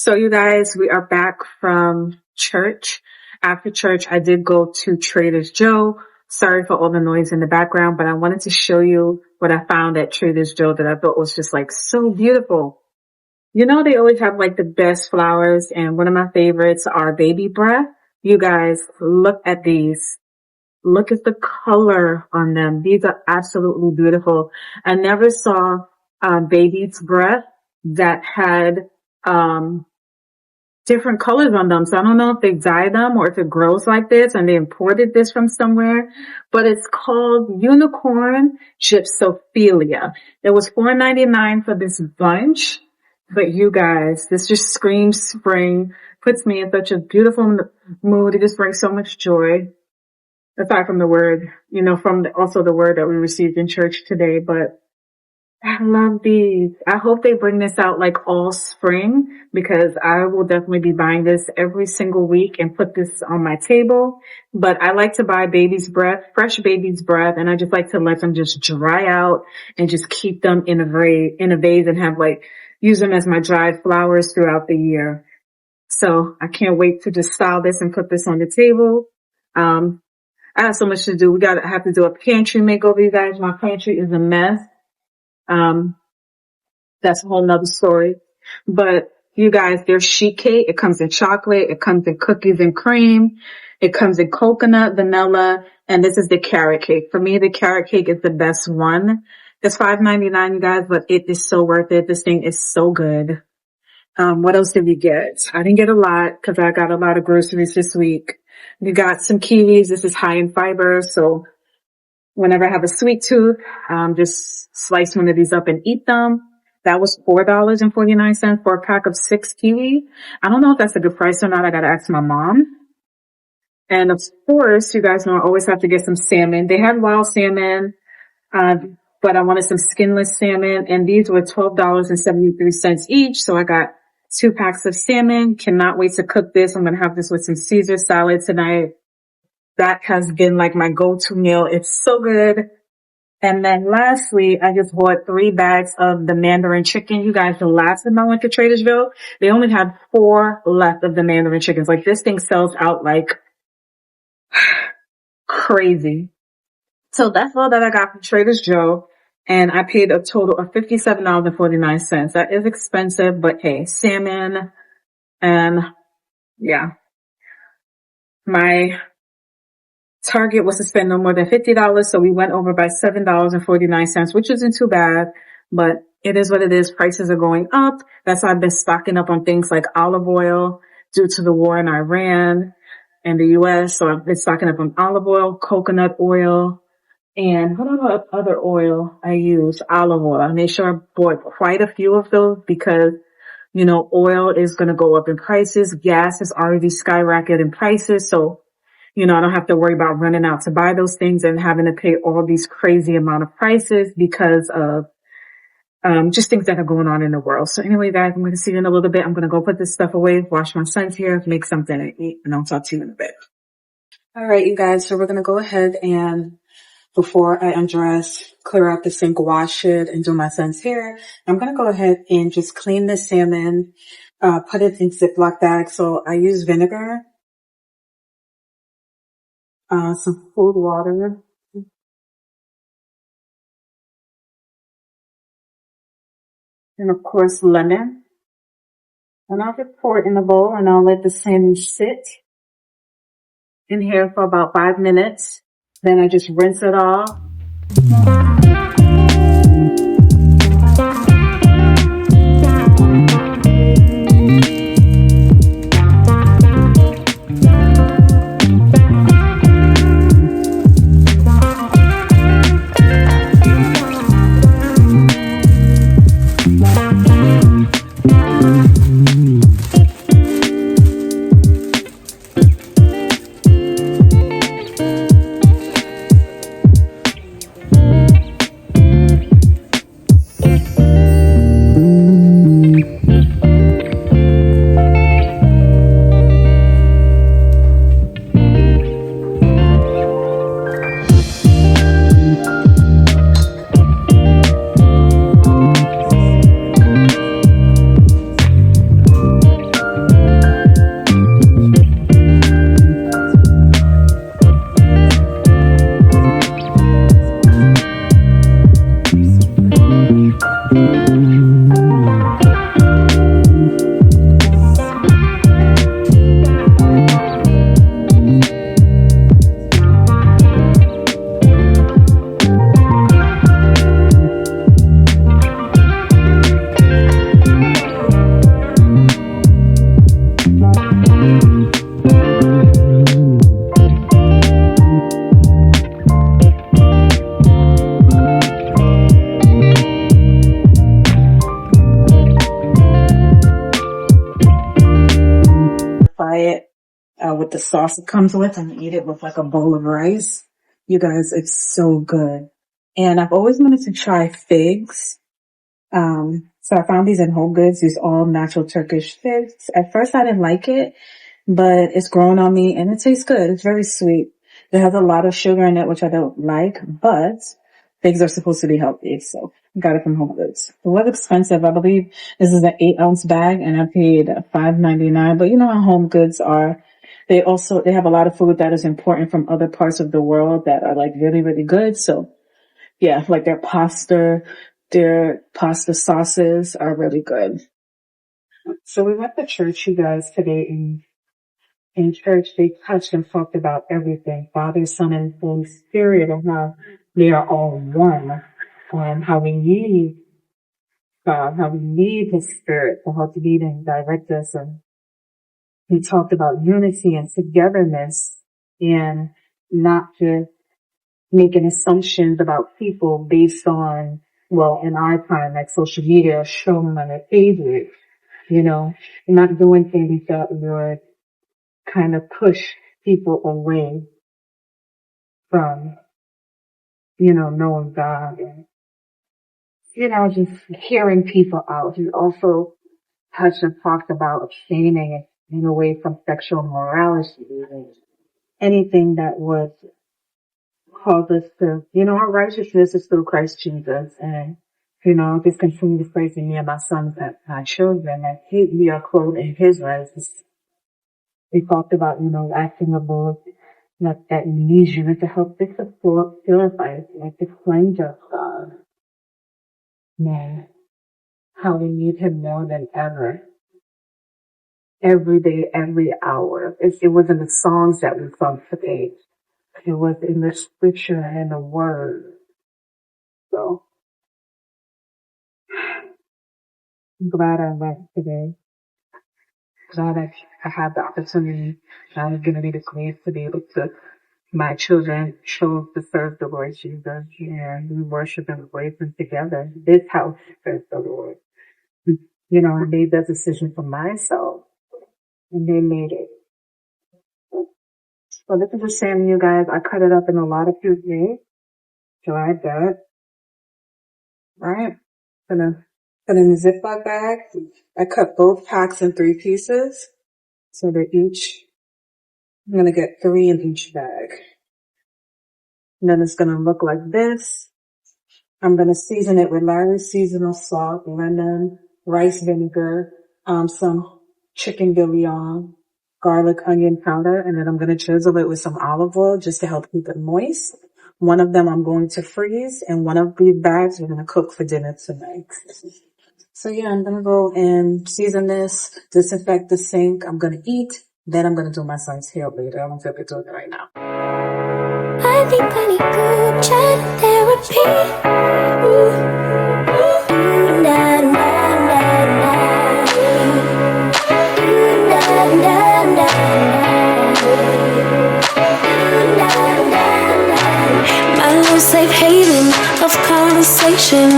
So you guys, we are back from church. After church, I did go to Trader Joe. Sorry for all the noise in the background, but I wanted to show you what I found at Trader Joe that I thought was just like so beautiful. You know, they always have like the best flowers, and one of my favorites are baby breath. You guys, look at these. Look at the color on them. These are absolutely beautiful. I never saw baby's breath that had different colors on them. So I don't know if they dye them or if it grows like this and they imported this from somewhere, but it's called Unicorn Gypsophilia. It was $4.99 for this bunch. But you guys, this just screams spring, puts me in such a beautiful mood. It just brings so much joy. Aside from the word, also the word that we received in church today, but I love these. I hope they bring this out like all spring because I will definitely be buying this every single week and put this on my table. But I like to buy baby's breath, fresh baby's breath, and I just like to let them just dry out and just keep them in a vase and have use them as my dried flowers throughout the year. So I can't wait to just style this and put this on the table. I have so much to do. I have to do a pantry makeover, you guys. My pantry is a mess. That's a whole nother story. But you guys, there's sheet cake. It comes in chocolate. It comes in cookies and cream. It comes in coconut, vanilla, and this is the carrot cake. For me, the carrot cake is the best one. It's $5.99, you guys, but it is so worth it. This thing is so good. What else did we get? I didn't get a lot because I got a lot of groceries this week. We got some kiwis. This is high in fiber. So whenever I have a sweet tooth, just slice one of these up and eat them. That was $4.49 for a pack of 6 kiwi. I don't know if that's a good price or not. I got to ask my mom. And of course, you guys know I always have to get some salmon. They had wild salmon, but I wanted some skinless salmon, and these were $12.73 each. So I got 2 packs of salmon. Cannot wait to cook this. I'm going to have this with some Caesar salad tonight. That has been like my go-to meal. It's so good. And then lastly, I just bought 3 bags of the Mandarin chicken. You guys, the last time I went to Trader Joe, they only had 4 left of the Mandarin chickens. Like this thing sells out like crazy. So that's all that I got from Trader Joe. And I paid a total of $57.49. That is expensive, but hey, salmon. And yeah, my target was to spend no more than $50. So we went over by $7.49, which isn't too bad, but it is what it is. Prices are going up. That's why I've been stocking up on things like olive oil due to the war in Iran and the US. So I've been stocking up on olive oil, coconut oil, and what other oil I use? Olive oil. I made sure I bought quite a few of those because, oil is going to go up in prices. Gas has already skyrocketed in prices. So, I don't have to worry about running out to buy those things and having to pay all these crazy amount of prices because of, just things that are going on in the world. So anyway, guys, I'm going to see you in a little bit. I'm going to go put this stuff away, wash my son's hair, make something to eat, and I'll talk to you in a bit. All right, you guys. So we're going to go ahead and before I undress, clear out the sink, wash it, and do my son's hair, I'm going to go ahead and just clean the salmon, put it in Ziploc bags. So I use vinegar, some food water, and of course lemon. And I'll just pour it in a bowl and I'll let the salmon sit in here for about 5 minutes. Then I just rinse it off. fry it with the sauce it comes with and eat it with like a bowl of rice. You guys, it's so good. And I've always wanted to try figs. So I found these in Home Goods, these all natural Turkish figs. At first I didn't like it, but it's grown on me and it tastes good. It's very sweet. It has a lot of sugar in it, which I don't like, but figs are supposed to be healthy. So I got it from Home Goods. It was expensive. I believe this is an 8-ounce bag and I paid $5.99, but you know how Home Goods are. They have a lot of food that is important from other parts of the world that are like really, really good. So yeah, like their pasta sauces are really good. So we went to church, you guys, today, and in church they touched and talked about everything, Father, Son, and Holy Spirit, and how they are all one, and how we need God, how we need His Spirit to help lead and direct us. And he talked about unity and togetherness, and not just making assumptions about people based on, well, in our time, like social media showing on their pages, you know, not doing things that would kind of push people away from, you know, knowing God and, you know, just hearing people out. He also touched and talked about abstaining and away from sexual morality and anything that would cause us to, you know, our righteousness is through Christ Jesus. And, you know, just continue to pray for me and my sons and my children that we are clothed in His righteousness. We talked about, you know, acting above that needs you to help fix us, purify us, like to cleanse us, God. Man, how we need Him more than ever. Every day, every hour. It was in the songs that we sung today. It was in the scripture and the word. So I'm glad I went today. Glad I had the opportunity. I was given me the grace to be able to, my children chose to serve the Lord Jesus, and we worship and praise Him together. This house serves the Lord. You know, I made that decision for myself, and they made it. So this is a shame, you guys. I cut it up in a lot of pieces. Dried that. Right? Gonna put in a Ziploc bag. I cut both packs in 3 pieces. So they're each, I'm gonna get 3 in each bag. And then it's gonna look like this. I'm gonna season it with Larry's seasonal salt, lemon, rice vinegar, some chicken bouillon, garlic, onion powder, and then I'm gonna drizzle it with some olive oil just to help keep it moist. One of them I'm going to freeze, and one of the bags we're gonna cook for dinner tonight. So yeah, I'm gonna go and season this, disinfect the sink. I'm gonna eat, then I'm gonna do my son's hair later. I don't feel like doing it right now. I think I need good chat therapy. My little safe haven of conversation,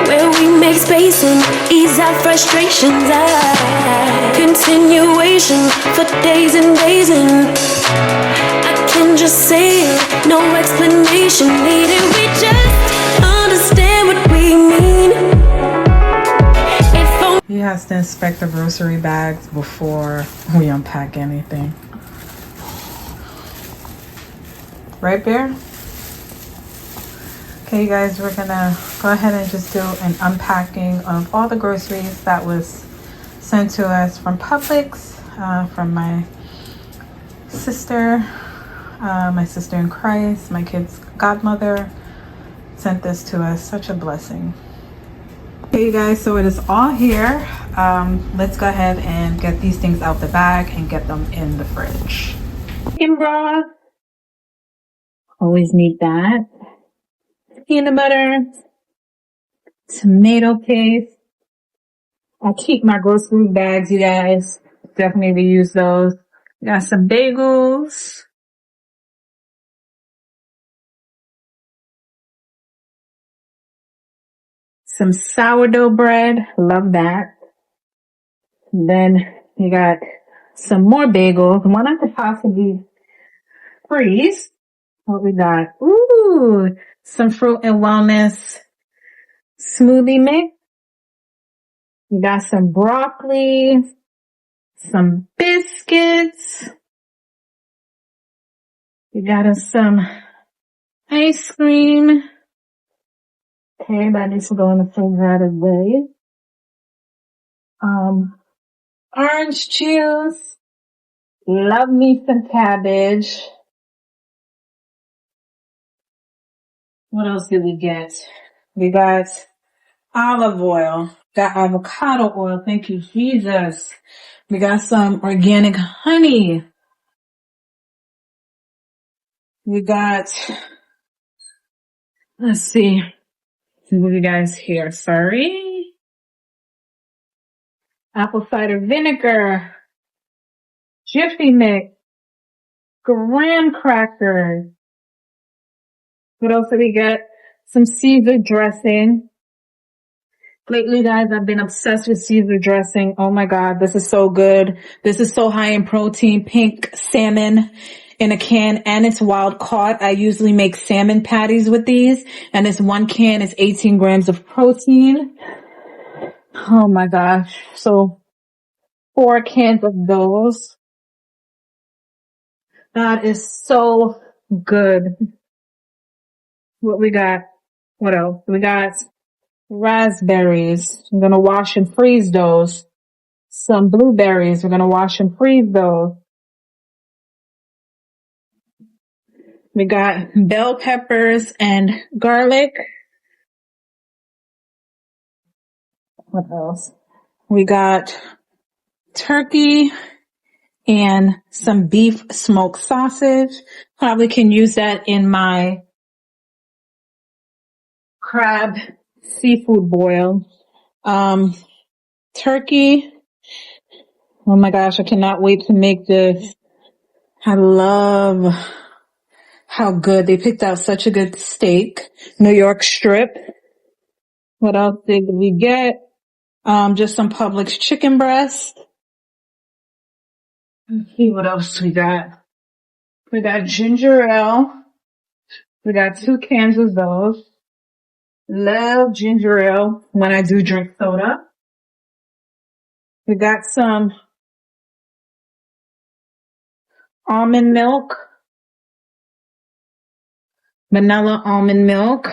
where we make space and ease our frustrations. Continuation for days and days, and I can just say it, no explanation needed. We just understand what we mean. He has to inspect the grocery bags before we unpack anything. Right, Bear? Okay, you guys, we're gonna go ahead and just do an unpacking of all the groceries that was sent to us from Publix, from my sister in Christ, my kid's godmother sent this to us. Such a blessing. Okay, you guys, so it is all here. Let's go ahead and get these things out the bag and get them in the fridge. Chicken broth. Always need that. Peanut butter. Tomato paste. I keep my grocery bags, you guys. Definitely reuse those. Got some bagels. Some sourdough bread. Love that. Then you got some more bagels, one I could possibly freeze. What we got? Ooh, some fruit and wellness smoothie mix. We got some broccoli, some biscuits. We got us some ice cream. Okay, that needs to go in the refrigerator way. Orange juice. Love me some cabbage. What else did we get? We got olive oil. Got avocado oil. Thank you, Jesus. We got some organic honey. We got, let's see what you guys here. Sorry. Apple cider vinegar. Jiffy mix. Graham crackers. What else did we get? Some Caesar dressing. Lately, guys, I've been obsessed with Caesar dressing. Oh my God, this is so good. This is so high in protein. Pink salmon in a can, and it's wild caught. I usually make salmon patties with these, and this one can is 18 grams of protein. Oh my gosh. So 4 cans of those. That is so good. What we got? What else? We got raspberries. I'm going to wash and freeze those. Some blueberries. We're going to wash and freeze those. We got bell peppers and garlic. What else? We got turkey and some beef smoked sausage. Probably can use that in my crab seafood boil. Turkey. Oh my gosh, I cannot wait to make this. I love how good they picked out such a good steak. New York strip. What else did we get? Just some Publix chicken breast. Let's see what else we got. We got ginger ale. We got 2 cans of those. Love ginger ale when I do drink soda. We got some almond milk. Vanilla almond milk.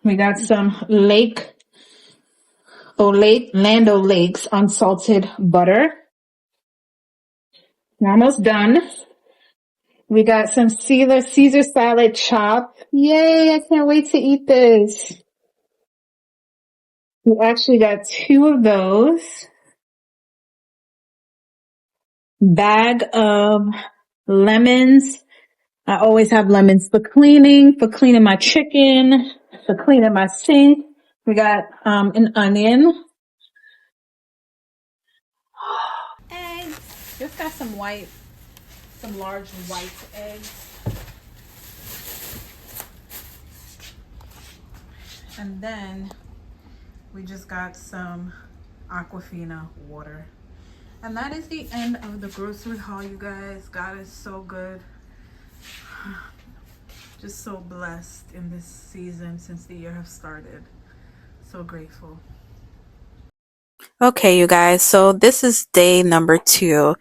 We got some Land O'Lakes unsalted butter. We're almost done. We got some Caesar salad chopped. Yay, I can't wait to eat this. We actually got 2 of those. Bag of lemons. I always have lemons for cleaning my chicken, for cleaning my sink. We got an onion. Eggs. Just got some large white eggs. And then we just got some Aquafina water. And that is the end of the grocery haul, you guys. God is so good. Just so blessed in this season since the year has started. So grateful. Okay, you guys, so this is day number 2.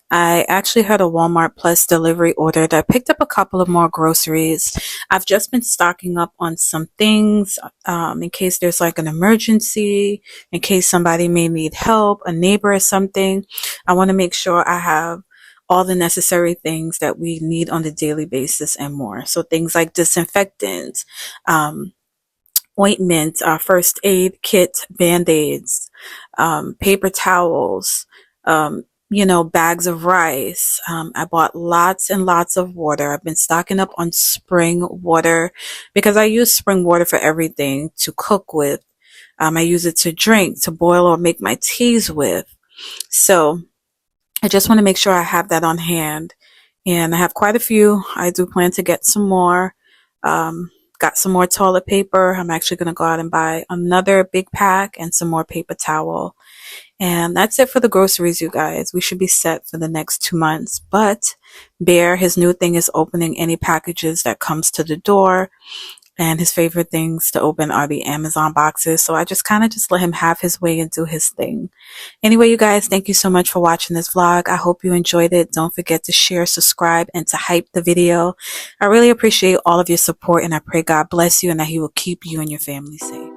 I actually had a Walmart Plus delivery order that picked up a couple of more groceries. I've just been stocking up on some things in case there's like an emergency, in case somebody may need help, a neighbor or something. I want to make sure I have all the necessary things that we need on a daily basis and more. So things like disinfectants, ointment, first aid kit, band-aids, paper towels, bags of rice. I bought lots and lots of water. I've been stocking up on spring water because I use spring water for everything to cook with. I use it to drink, to boil or make my teas with. So I just want to make sure I have that on hand. And I have quite a few. I do plan to get some more. Got some more toilet paper. I'm actually going to go out and buy another big pack and some more paper towel. And that's it for the groceries, you guys. We should be set for the next 2 months. But Bear, his new thing is opening any packages that comes to the door. And his favorite things to open are the Amazon boxes. So I just kind of just let him have his way and do his thing. Anyway, you guys, thank you so much for watching this vlog. I hope you enjoyed it. Don't forget to share, subscribe, and to hype the video. I really appreciate all of your support, and I pray God bless you and that He will keep you and your family safe.